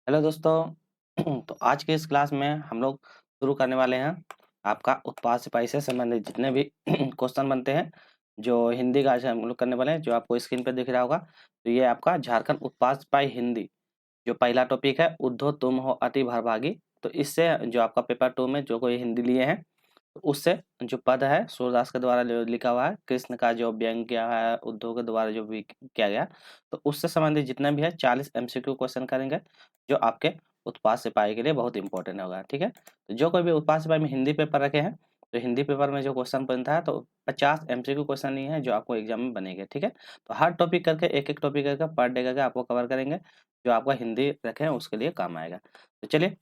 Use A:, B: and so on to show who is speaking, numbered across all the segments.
A: Hello दोस्तों। तो आज के इस क्लास में हम लोग शुरू करने वाले हैं आपका उत्पाद सिपाही से संबंधित जितने भी क्वेश्चन बनते हैं जो हिंदी का आज हम लोग करने वाले हैं, जो आपको स्क्रीन पे दिख रहा होगा। तो ये आपका झारखंड उत्पाद सिपाही हिंदी जो पहला टॉपिक है, उद्धो तुम हो अति भरभागी। तो इससे जो आपका पेपर 2 में जो कोई हिंदी लिए हैं, तो उससे जो पद है सूरदास के द्वारा जो लिखा हुआ है, कृष्ण का जो व्यंग किया है उद्धव के द्वारा जो भी किया गया, तो उससे संबंधित जितना भी है 40 एमसीक्यू क्वेश्चन करेंगे, जो आपके उत्पाद सिपाही के लिए बहुत इंपॉर्टेंट होगा। ठीक है, तो जो कोई भी उत्पाद सिपाही में हिंदी पेपर रखे हैं, तो हिंदी पेपर में जो क्वेश्चन बनता है तो 50 एमसीक्यू क्वेश्चन ही है जो आपको एग्जाम में बनेंगे। ठीक है, तो हर टॉपिक करके एक टॉपिक करके पर डे करके आपको कवर करेंगे, जो आपका हिंदी रखे हैं उसके लिए काम आएगा। तो चलिए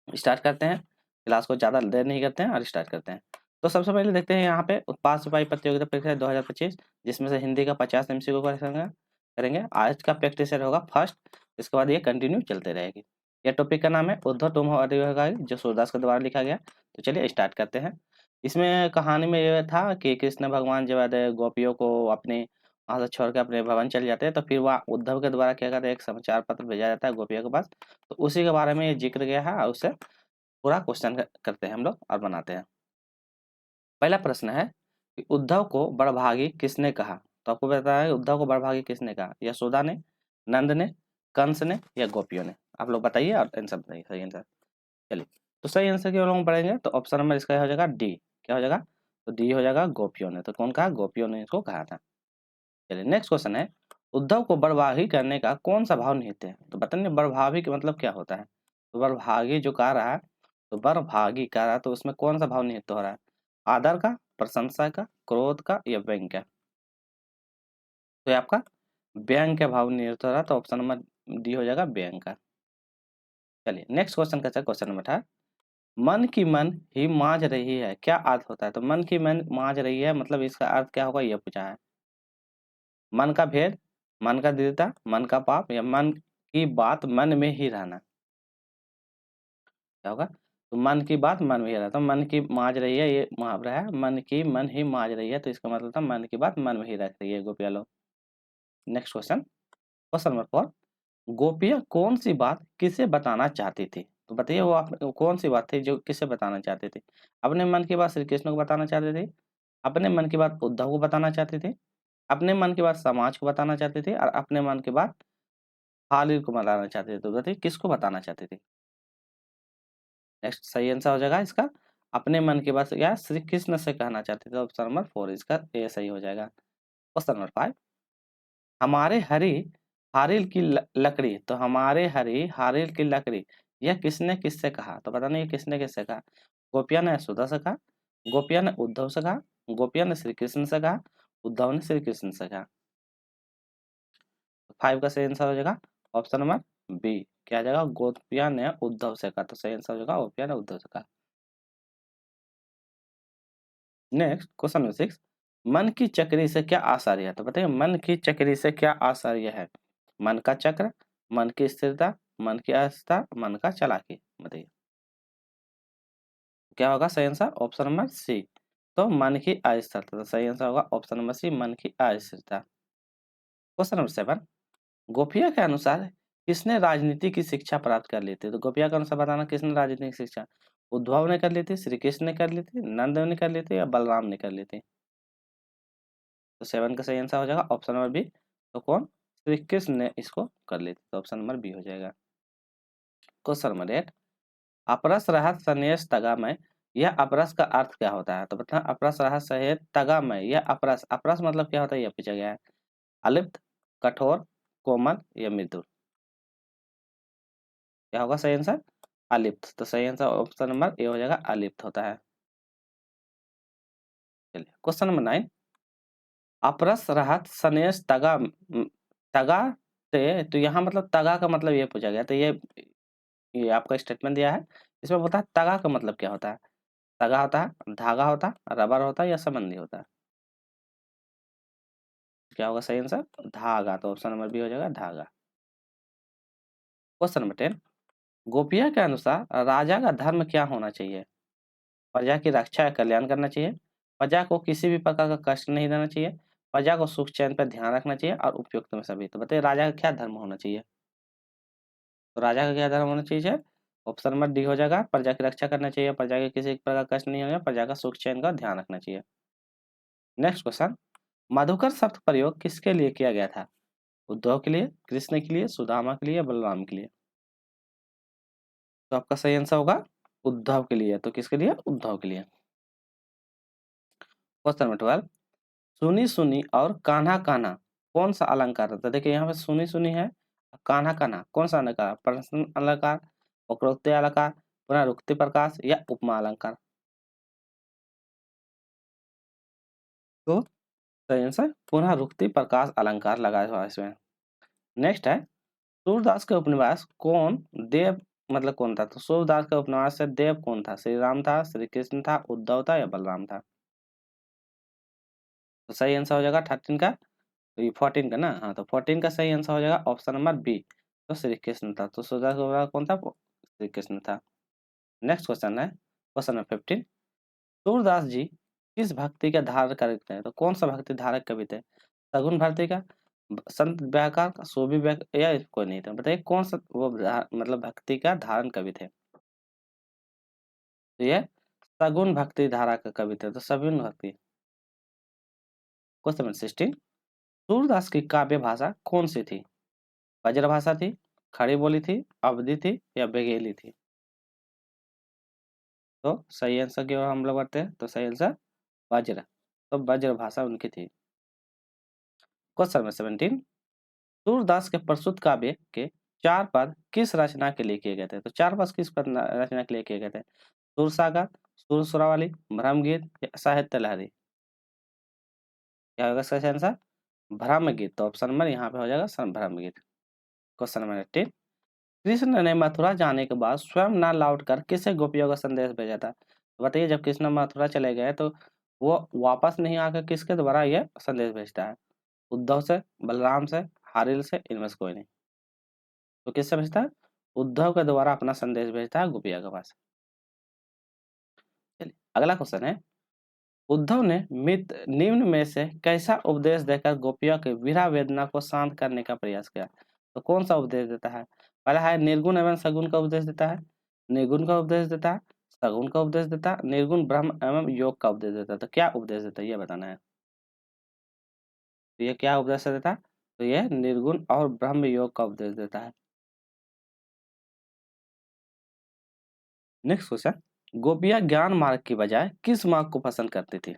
A: स्टार्ट करते हैं, क्लास को ज़्यादा देर नहीं करते हैं और स्टार्ट करते हैं। तो सबसे पहले देखते हैं यहाँ पे उत्पाद सिपाही प्रतियोगिता परीक्षा 2025, जिसमें से हिंदी का 50 एमसीक्यू क्वेश्चन करेंगे। आज का प्रैक्टिस सेट होगा फर्स्ट, इसके बाद ये कंटिन्यू चलते रहेगी। ये टॉपिक का नाम है उद्धव तुम हो अति भरभागी, जो सूरदास के द्वारा लिखा गया। तो चलिए स्टार्ट करते हैं। इसमें कहानी में ये था कि कृष्ण भगवान जब गोपियों को अपने वहाँ से छोड़ के अपने भवन चले जाते हैं, तो फिर वहाँ उद्धव के द्वारा क्या कहते हैं, एक समाचार पत्र भेजा जाता है गोपियों के पास। तो उसी के बारे में ये जिक्र गया है और उससे पूरा क्वेश्चन करते हैं हम लोग और बनाते हैं। पहला प्रश्न है कि उद्धव को बड़भागी किसने कहा? तो आपको बताया है उद्धव को बड़भागी किसने कहा? यशोदा ने, नंद ने, कंस ने या गोपियों ने? आप लोग बताइए और आंसर बताइए, सही आंसर। चलिए, तो सही आंसर की ओर हम पढ़ेंगे, तो ऑप्शन नंबर इसका हो जाएगा डी। क्या हो जाएगा? तो डी हो जाएगा गोपियों ने। तो कौन कहा? गोपियों ने इसको कहा था। चलिए नेक्स्ट क्वेश्चन है, उद्धव को बड़भागी करने का कौन सा भाव निहित है? तो बताइए बड़भागी का मतलब क्या होता है? तो बड़भागी जो कह रहा है, तो बड़भागी कह रहा है, तो उसमें कौन सा भाव निहित हो रहा है? आदर का, प्रशंसा का, क्रोध का या व्यंग का? तो ये आपका व्यंग का भाव निहित हो रहा है, तो ऑप्शन नंबर डी हो जाएगा व्यंग का। चलिए नेक्स्ट क्वेश्चन का क्वेश्चन नंबर 18, मन की मन ही मांझ रही है, क्या अर्थ होता है? तो मन की मन मांझ रही है मतलब इसका अर्थ क्या होगा, ये पूछा है। मन का भेद, मन का दृढ़ता, मन का पाप या मन की बात मन में ही रहना? क्या होगा? तो मन की बात मन में ही रहना। तो मन की मांझ रही है, ये मुहावरा है, मन की मन ही मांझ रही है, तो इसका मतलब था मन की बात मन में ही रख रही है गोपियाँ लोग। नेक्स्ट क्वेश्चन, क्वेश्चन नंबर 4, गोपियाँ कौन सी बात किसे बताना चाहती थी? तो बताइए वो कौन सी बात थी जो किसे बताना चाहती थी? अपने मन की बात श्री कृष्ण को बताना चाहती थी, अपने मन की बात उद्धव को बताना चाहती थी, अपने मन की बात समाज को बताना चाहती थी और अपने मन की बात खालिद को बताना चाहती थी? तो बताइए किसको बताना चाहती थी? नेक्स्ट सही आंसर हो जाएगा इसका, अपने मन की बात या श्री कृष्ण से कहना चाहते थे। ऑप्शन नंबर 4 इसका ए सही हो जाएगा। क्वेश्चन नंबर 5, हमारे हरी हारिल की लकड़ी, तो हमारे हरी हारिल की लकड़ी यह किसने किससे कहा? तो पता नहीं किसने किससे कहा। गोपिया ने यशोदा से कहा, गोपिया ने उद्धव से कहा, गोपिया ने श्री कृष्ण से कहा, उद्धव ने श्री कृष्ण से कहा। 5 का सही आंसर हो जाएगा ऑप्शन नंबर बी। क्या आ जाएगा? गोपिया ने उद्धव से कहा। तो सही आंसर हो जाएगा गोपिया ने उद्धव से कहा। नेक्स्ट क्वेश्चन नंबर 6, मन की चक्री से क्या आश्चर्य है? तो बताइए मन की चक्री से क्या आश्चर्य है? मन का चक्र, मन की स्थिरता, मन की अस्थिरता, मन का चालाकी? बताइए क्या होगा सही आंसर? Option number C. तो मन की अस्थिरता। तो सही आंसर होगा ऑप्शन नंबर सी, मन की अस्थिरता। क्वेश्चन नंबर 7, गोपिया के अनुसार किसने राजनीति की शिक्षा प्राप्त कर ली थी? तो गोपिया के अनुसार बताना किसने राजनीति की शिक्षा? उद्धव ने कर ली थी, श्री कृष्ण ने कर ली थी, नंद ने कर ली थी या बलराम ने कर ली थी? तो 7 का सही आंसर हो जाएगा ऑप्शन नंबर बी। तो कौन? श्री कृष्ण ने इसको कर ली थी। तो ऑप्शन नंबर बी हो जाएगा। क्वेश्चन नंबर 8, अपरस रहत सन्यास तगामय, यह अपरस का अर्थ क्या होता है? तो बता अपरस रहत सहेत तगामय, यह अपरस, अपरस मतलब क्या होता है, यह पूछा गया है। अलिप्त, कठोर, कोमल या मृदुल? क्या होगा सही आंसर? अलिप्त। तो सही आंसर ऑप्शन नंबर ए हो जाएगा, अलिप्त होता है। चलिए क्वेश्चन नंबर 9, अपरस रहत सनेस तगा तगा से, तो यहाँ मतलब तगा का मतलब ये पूछा गया। तो ये आपका स्टेटमेंट दिया है, इसमें बता तगा का मतलब क्या होता है? तगा होता है, धागा होता है, रबर होता है या संबंधी होता है? क्या होगा सही आंसर? धागा। तो ऑप्शन नंबर बी हो जाएगा धागा। क्वेश्चन नंबर 10, गोपिया के अनुसार राजा का धर्म क्या होना चाहिए? प्रजा की रक्षा या कल्याण करना चाहिए, प्रजा को किसी भी प्रकार का कष्ट नहीं देना चाहिए, प्रजा को सुख चैन पर ध्यान रखना चाहिए और उपयुक्त में सभी? तो बताइए राजा का क्या धर्म होना चाहिए? तो राजा का क्या धर्म होना चाहिए? ऑप्शन नंबर डी हो जाएगा, प्रजा की रक्षा करना चाहिए, प्रजा के किसी प्रकार का कष्ट नहीं होगा, प्रजा का सुख चैन का ध्यान रखना चाहिए। नेक्स्ट क्वेश्चन, मधुकर शब्द प्रयोग किसके लिए किया गया था? उद्धव के लिए, कृष्ण के लिए, सुदामा के लिए, बलराम के लिए? तो आपका सही आंसर होगा उद्धव के लिए। तो किसके लिए? उद्धव के लिए। क्वेश्चन नंबर 12, सुनी सुनी और कान्हा कान्हा कौन सा अलंकार था? देखिए यहाँ पे सुनी सुनी है, कान्हा कान्हा कौन सा अलंकार? प्रश्न अलंकार, वक्रोक्ति अलंकार, पुनरुक्ति प्रकाश या उपमा अलंकार? तो सही आंसर पुनरुक्ति प्रकाश अलंकार लगा हुआ है इसमें। नेक्स्ट है, सूरदास के उपन्यास कौन देव मतलब कौन था? तो सूरदास के उपन्यास से देव कौन था? श्री राम था, श्री कृष्ण था, उद्धव था या बलराम था? तो सही आंसर हो जाएगा 13 का, तो ये 14 का ना, हाँ तो 14 का सही आंसर हो जाएगा ऑप्शन नंबर बी, तो श्री कृष्ण था। तो सूरदास का उपन्यास कौन था? श्री कृष्ण था। नेक्स्ट क्वेश्चन है क्वेश्चन नंबर 15, सूरदास जी किस भक्ति का धारण करते हैं? तो कौन सा भक्ति धारक कवि थे? सगुन भक्ति का, संत व्याकार का, सोभी या कोई नहीं था? बताइए कौन सा वो मतलब भक्ति का धारण कवि थे? तो ये सगुन भक्ति धारा का कवि थे, तो सगुन भक्ति। क्वेश्चन नंबर 16, सूरदास की काव्य भाषा कौन सी थी? ब्रज भाषा थी, खड़ी बोली थी, अवधी थी या बेगेली थी? तो सही आंसर की ओर हम लोग बढ़ते हैं, तो सही आंसर वज्र, तो वज्र भाषा उनकी थी। क्वेश्चन नंबर 17, सूरदास के प्रस्तुत काव्य के 4 पद किस रचना के लिए किए गए थे? तो 4 पद किस पद रचना के लिए किए गए थे? सुर सागर, सुर सुरावली, भ्रम गीत या साहित्य लहरी? क्या होगा सही आंसर? भ्रम गीत। तो ऑप्शन नंबर यहाँ पे हो जाएगा भ्रम गीत। क्वेश्चन नंबर 18, कृष्ण ने मथुरा जाने के बाद स्वयं न लौटकर किसे गोपियों का संदेश भेजा था? तो बताइए जब कृष्ण मथुरा चले गए तो वो वापस नहीं आकर किसके द्वारा ये संदेश भेजता है? उद्धव से, बलराम से, हारिल से, इनमें से कोई नहीं। तो किससे भेजता है? उद्धव के द्वारा अपना संदेश भेजता है गोपिया के पास। चलिए अगला क्वेश्चन है, उद्धव ने निम्न में से कैसा उपदेश देकर गोपियों के विरह वेदना को शांत करने का प्रयास किया? तो कौन सा उपदेश देता है? पहला है निर्गुण एवं सगुण का उपदेश देता है, निर्गुण का उपदेश देता है, सगुण का उपदेश देता है, निर्गुण ब्रह्म एवं योग का उपदेश देता है। तो क्या उपदेश देता है ये बताना है। तो ये क्या उपदेश देता है? तो ये निर्गुण और ब्रह्म योग का उपदेश देता है। नेक्स्ट क्वेश्चन, गोपियां ज्ञान मार्ग की बजाय किस मार्ग को पसंद करती थी?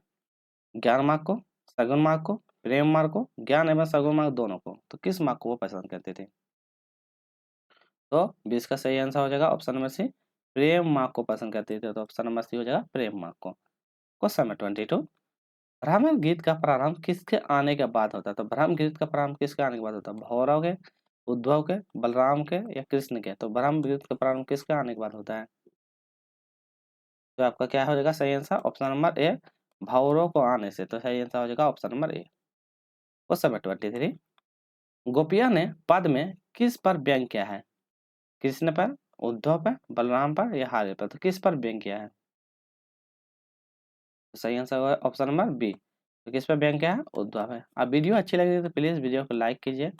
A: ज्ञान मार्ग को, सगुन मार्ग को, प्रेम मार्ग को, ज्ञान एवं सगुन मार्ग दोनों को? तो किस मार्ग को वो पसंद करते थे? तो 20 का सही आंसर हो जाएगा ऑप्शन नंबर सी, प्रेम मार्ग को पसंद करते थे। तो ऑप्शन नंबर सी हो जाएगा प्रेम मार्ग को। क्वेश्चन नंबर 22, ब्राह्मण गीत का प्रारंभ किसके आने के बाद होता है? तो ब्रह्म गीत का प्रारंभ किसके आने के बाद होता है? भौरव के, उद्धव के, बलराम के या कृष्ण के? तो ब्रह्म गीत का प्रारंभ किसके आने के बाद होता है? तो आपका क्या हो जाएगा सही आंसर? ऑप्शन नंबर ए, भौरव को आने से। तो सही आंसर हो जाएगा option number A. Question number 23, गोपिया ने पद में किस पर व्यंग किया है? कृष्ण पर, उद्धव पर, बलराम पर या हारे पर? तो किस पर व्यंग किया है? तो सही आंसर होगा ऑप्शन नंबर बी, तो किस पर व्यंग किया है? उद्धव है। अब वीडियो अच्छी लगी तो प्लीज़ वीडियो को लाइक कीजिए,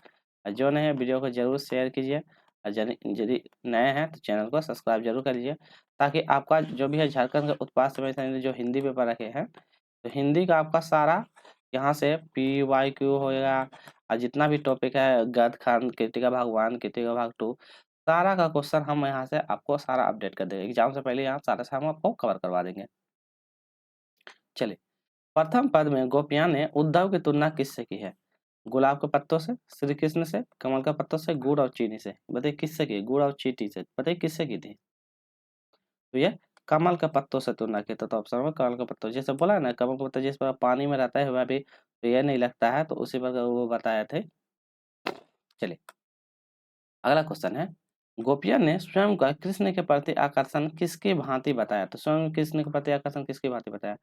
A: और जो नए हैं वीडियो को जरूर शेयर कीजिए, और यदि नए हैं तो चैनल को सब्सक्राइब जरूर कर लीजिए, ताकि आपका जो भी है झारखंड का उत्पाद समय सारणी जो हिंदी पेपर रखे हैं, तो हिंदी का आपका सारा यहाँ से PYQ होएगा, और जितना भी टॉपिक है गद खंड, कृतिका भाग 1, कृतिका भाग 2, सारा का क्वेश्चन हम यहाँ से आपको सारा अपडेट कर देंगे। एग्जाम से पहले यहाँ सारा हम आपको कवर करवा देंगे। चलिए, प्रथम पद में गोपियां ने उद्धव की तुलना किससे की है? गुलाब के पत्तों से, श्री कृष्ण से, कमल के पत्तों से, गुड़ और चीनी से? बताइए किससे की? गुड़ और चीनी से, बताइए किससे की थी? तो ये कमल के पत्तों से तुलना की। तो ऑप्शन में कमल के पत्तों, जैसे बोला ना कमल के पत्ता जिस पर पानी में रहता है वह भी तो ये नहीं लगता है, तो उसी पर वो बताए थे। चलिए अगला क्वेश्चन है, गोपियां ने स्वयं का कृष्ण के प्रति आकर्षण किसकी भांति बताया? तो स्वयं कृष्ण के प्रति आकर्षण किसकी भांति बताया?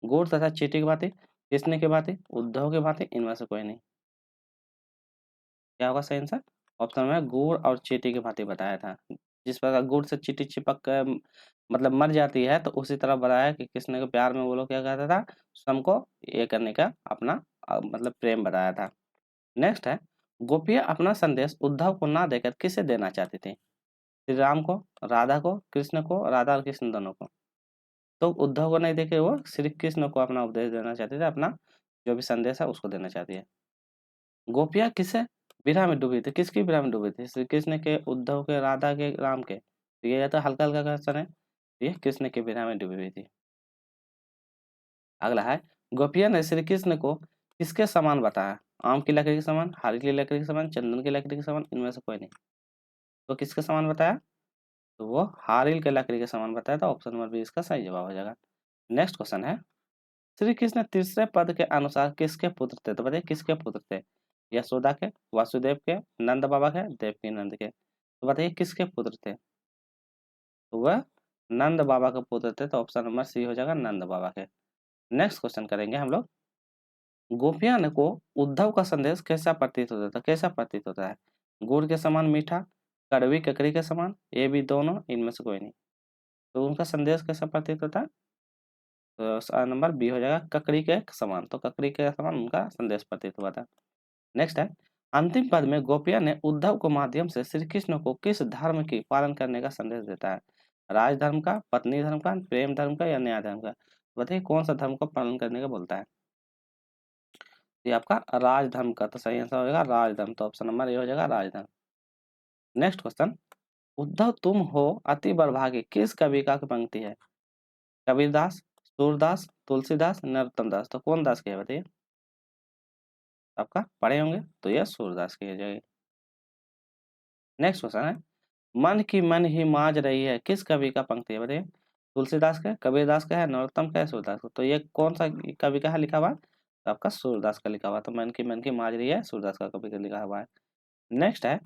A: गुड़ तथा चींटी की भांति, कृष्ण की भांति, उद्धव की भांति, इनमें से कोई नहीं। क्या होगा सही आंसर? ऑप्शन में गुड़ और चींटी की भांति बताया था। जिस प्रकार गुड़ से चींटी चिपक कर मतलब मर जाती है, तो उसी तरह बताया कि कृष्ण के प्यार में वो लोग क्या कहता था, स्वयं को ये करने का अपना मतलब प्रेम बताया था। नेक्स्ट है, गोपियां अपना संदेश उद्धव को ना देकर किसे देना चाहती थी? श्री राम को, राधा को, कृष्ण को, राधा और कृष्ण दोनों को। तो उद्धव को नहीं देखे, वो श्री कृष्ण को अपना उपदेश देना चाहती थी, अपना जो भी संदेश है उसको देना चाहती है। गोपियाँ किसे विरह में डूबी थी, किसकी विरह में डूबी थी? श्री कृष्ण के, उद्धव के, राधा के, राम के। तो ये तो हल्का हल्का क्वेश्चन है, ये कृष्ण के विरह में डूबी हुई थी। अगला है, गोपियाँ ने श्री कृष्ण को किसके समान बताया? आम की लकड़ी के समान, हारी की लकड़ी के समान, चंदन की लकड़ी के समान, इनमें से कोई नहीं। तो किसके समान बताया? तो वो हारिल के लकड़ी के समान बताया था। ऑप्शन नंबर बी इसका सही जवाब हो जाएगा। नेक्स्ट क्वेश्चन है, श्री कृष्ण तीसरे पद के अनुसार किसके पुत्र थे? तो बताइए किसके पुत्र थे? यशोदा के, वासुदेव के, नंद बाबा के, देवकी नंद के। तो बताइए किसके पुत्र थे? तो वह नंद बाबा के पुत्र थे। तो ऑप्शन नंबर सी हो जाएगा, नंद बाबा के। नेक्स्ट क्वेश्चन करेंगे हम लोग, गोपियां को उद्धव का संदेश कैसा प्रतीत होता था? कैसा प्रतीत होता है? गुड़ के समान मीठा, कड़वी ककड़ी के समान, ये भी दोनों, इनमें से कोई नहीं। तो उनका संदेश कैसा प्रतीत होता है? तो नंबर बी हो जाएगा, ककड़ी के समान। तो ककड़ी के समान उनका संदेश प्रतीत हुआ था। नेक्स्ट है, अंतिम पद में गोपियां ने उद्धव को माध्यम से श्री कृष्ण को किस धर्म की पालन करने का संदेश देता है? राज धर्म का, पत्नी धर्म का, प्रेम धर्म का या न्याय धर्म का? बताइए कौन सा धर्म का पालन करने का बोलता है? ये आपका राज धर्म का। तो सही आंसर हो जाएगा राज धर्म। तो ऑप्शन नंबर ए हो जाएगा राज धर्म। नेक्स्ट क्वेश्चन, उद्धव तुम हो अति बड़भागी किस कवि का पंक्ति है? कबीरदास, सूरदास, तुलसीदास, नरोत्तम दास। तो कौन दास की है बताइए? आपका पढ़े होंगे, तो ये सूरदास की हो जाएगी। नेक्स्ट क्वेश्चन है, मन की मन ही माज रही है किस कवि का पंक्ति है बताइए? तुलसीदास का, कबीरदास का है, नरोत्तम का है, सूरदास का। तो ये कौन सा कवि का है लिखा हुआ? तो आपका सूरदास का लिखा हुआ। तो मन की माज रही है सूरदास का कवि का लिखा हुआ है। नेक्स्ट है,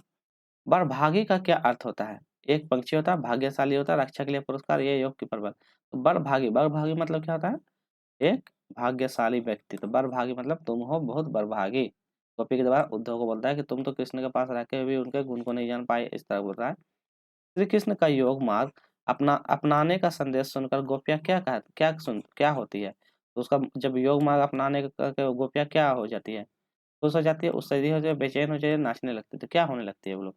A: बड़भागी का क्या अर्थ होता है? एक पक्षी होता है, भाग्यशाली होता है, रक्षा के लिए पुरस्कार, ये योग की प्रबल। तो बड़भागी, बड़भागी मतलब क्या होता है? एक भाग्यशाली व्यक्ति। तो बड़भागी मतलब तुम हो बहुत बड़भागी। गोपी के द्वारा उद्धव को बोलता है कि तुम तो कृष्ण के पास रह के भी उनके गुण को नहीं जान पाए, इस तरह बोल रहा है। श्री कृष्ण का योग मार्ग अपनाने का संदेश सुनकर गोपियाँ क्या होती है? तो उसका जब योग मार्ग अपनाने का गोपियाँ क्या हो जाती है? खुश हो जाती है, उत्साहित हो जाती है, बेचैन हो जाती है, नाचने लगती है। तो क्या होने लगती है वो लोग?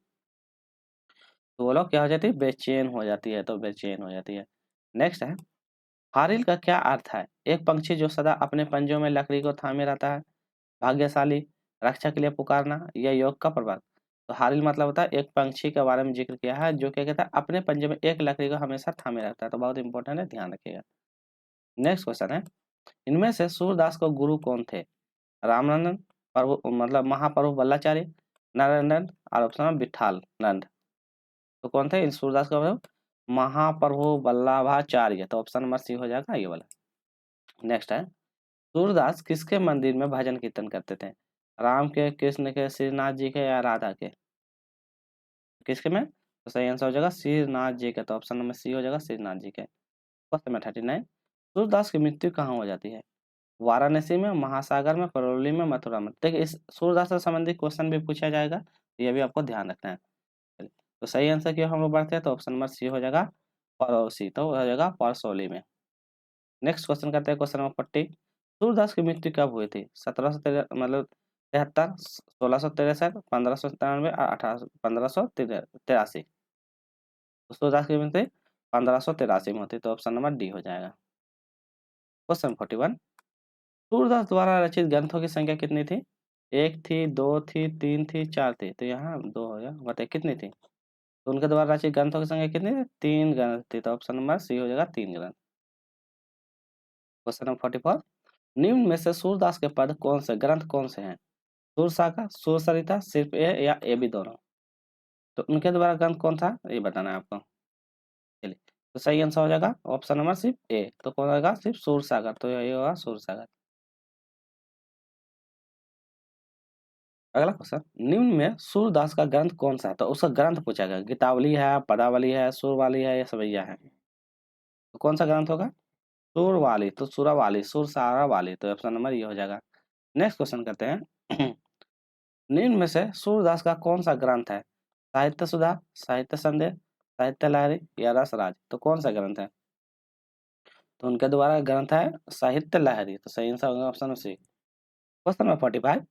A: तो वो लोग क्या हो जाती है? बेचैन हो जाती है। तो बेचैन हो जाती है। नेक्स्ट है, हारिल का क्या अर्थ है? एक पंछी जो सदा अपने पंजों में लकड़ी को थामे रहता है, भाग्यशाली, रक्षा के लिए पुकारना या योग का प्रभाव। तो हारिल मतलब होता है, एक पंछी के बारे में जिक्र किया है जो क्या कहता है, अपने पंजे में एक लकड़ी को हमेशा थामे रहता है। तो बहुत इंपॉर्टेंट है, ध्यान रखिएगा। नेक्स्ट क्वेश्चन है, इनमें से सूरदास को गुरु कौन थे? रामनंदन, प्रभु मतलब महाप्रभु वल्लाचार्य, नारायण और ऑप्शन विठाल नंद। तो कौन थे इन सूरदास का प्रभु? महाप्रभु वल्लभाचार्य। तो ऑप्शन नंबर सी हो जाएगा ये वाला। नेक्स्ट है, सूरदास किसके मंदिर में भजन कीर्तन करते थे? राम के, कृष्ण के, श्रीनाथ जी के या राधा के? किसके में? तो सही आंसर हो जाएगा श्रीनाथ जी के। तो ऑप्शन नंबर सी हो जाएगा श्रीनाथ जी के। क्वेश्चन नंबर 39, सूरदास की मृत्यु कहाँ हो जाती है? वाराणसी में, महासागर में, करौली में, मथुरा में। देखिए इस सूरदास से संबंधित क्वेश्चन भी पूछा जाएगा, तो ये भी आपको ध्यान रखना है। चलिए, तो सही आंसर की हम लोग बढ़ते हैं, तो ऑप्शन नंबर सी हो जाएगा पड़ोसी। तो हो जाएगा परसौली में। नेक्स्ट क्वेश्चन करते हैं, क्वेश्चन नंबर 40, सूरदास की मृत्यु कब हुई थी? 1700 मतलब 73, 1663, 1597 और 1583। तो सूरदास की मृत्यु 1583 में होती। तो ऑप्शन नंबर डी हो जाएगा। क्वेश्चन 41, सूरदास द्वारा रचित ग्रंथों की संख्या कितनी थी? एक थी, दो थी, तीन थी, चार थी। तो यहाँ दो हो गया, बताइए कितनी थी? तो उनके द्वारा रचित ग्रंथों की संख्या कितनी थी? 3 ग्रंथ थी। तो ऑप्शन नंबर सी हो जाएगा 3 ग्रंथ। क्वेश्चन नंबर 44, निम्न में से सूरदास के पद कौन से ग्रंथ कौन से हैं? सूर साका, सूर सरिता, सिर्फ ए या ए भी दोनों? तो उनके द्वारा ग्रंथ कौन था ये बताना है आपको। चलिए, तो सही आंसर हो जाएगा ऑप्शन नंबर सिर्फ ए। तो कौन होगा? सिर्फ सूर सागर। तो ये होगा सूर सागर। अगला क्वेश्चन, निम्न में सूरदास का ग्रंथ कौन सा है? तो उसका ग्रंथ पूछा गया, गीतावली है, पदावली है, सुरवाली है या सवैया है? तो कौन सा ग्रंथ होगा? सुरवाली। तो सुरावाली, सुर सारा वाली। तो ऑप्शन नंबर ये हो जाएगा। नेक्स्ट क्वेश्चन करते हैं, निम्न में से सूरदास का कौन सा ग्रंथ है? साहित्य सुधा, साहित्य संदेह, साहित्य लहरी या रसराज? तो कौन सा ग्रंथ है? तो उनके द्वारा ग्रंथ है साहित्य लहरी। तो सही आंसर होगा option C. Question number 45,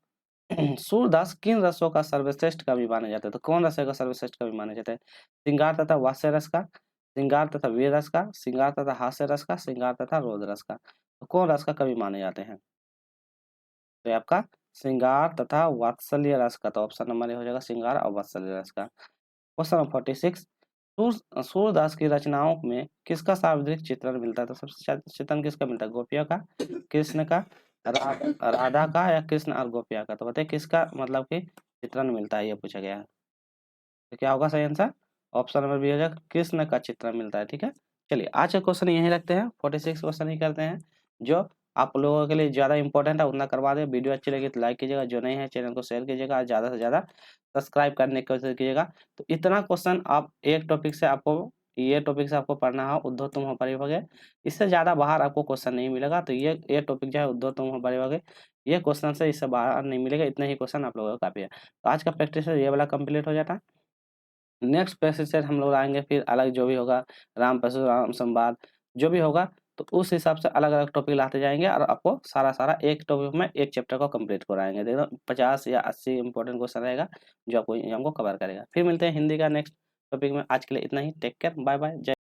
A: Surdas किन रसों का सर्वश्रेष्ठ कवि माने जाते हैं? तो कौन रस का सर्वश्रेष्ठ कवि माने जाते हैं? श्रृंगार तथा वास्य रस का, श्रृंगार तथा वीर रस का, श्रृंगार तथा हास्य रस का, श्रृंगार तथा रोद रस का। तो कौन रस का कवि माने जाते हैं? तो ये आपका श्रृंगार तथा वात्सल्य रस का। तो ऑप्शन नंबर ए हो जाएगा श्रृंगार और वात्सल्य रस का। क्वेश्चन नंबर 46, सूरदास की रचनाओं में किसका सार्वत्रिक चित्रण मिलता है? तो सबसे ज्यादा चित्रण किसका मिलता है? गोपियों का, कृष्ण का, राधा का, या कृष्ण और गोपिया का? तो बताइए किसका मतलब कि चित्रण मिलता है, ये पूछा गया है। तो क्या होगा सही आंसर? ऑप्शन नंबर बी हो जाएगा, कृष्ण का चित्रण मिलता है। ठीक है, चलिए आज का क्वेश्चन यहीं रखते हैं, 46 क्वेश्चन ही करते हैं जो आप लोगों के लिए ज़्यादा इंपॉर्टेंट है, उतना करवा दें। वीडियो अच्छी लगी तो लाइक कीजिएगा, जो नहीं है चैनल को शेयर कीजिएगा, ज़्यादा से ज़्यादा सब्सक्राइब करने की कोशिश कीजिएगा। तो इतना क्वेश्चन आप एक टॉपिक से आपको, ये टॉपिक से आपको पढ़ना है उद्धव तुम हो परिवगे, इससे ज़्यादा बाहर आपको क्वेश्चन नहीं मिलेगा। तो ये टॉपिक जो है उद्धव तुम हो परिवगे, ये क्वेश्चन से इससे बाहर नहीं मिलेगा, इतने ही क्वेश्चन आप लोगों का काफ़ी है। तो आज का प्रैक्टिस ये वाला कंप्लीट हो जाता है। नेक्स्ट प्रैक्टिस से हम लोग आएंगे फिर अलग जो भी होगा, राम परशुराम संवाद जो भी होगा, तो उस हिसाब से अलग-अलग टॉपिक लाते जाएँगे और आपको सारा-सारा एक टॉपिक में एक चैप्टर को कंप्लीट कराएँगे। देखो 50 या 80 इंपॉर्टेंट क्वेश्चन रहेगा जो आपको ये हमको कवर करेगा। फिर मिलते हैं हिंदी का नेक्स्ट टॉपिक में। आज के लिए इतना ही। टेक केयर, बाय-बाय, जय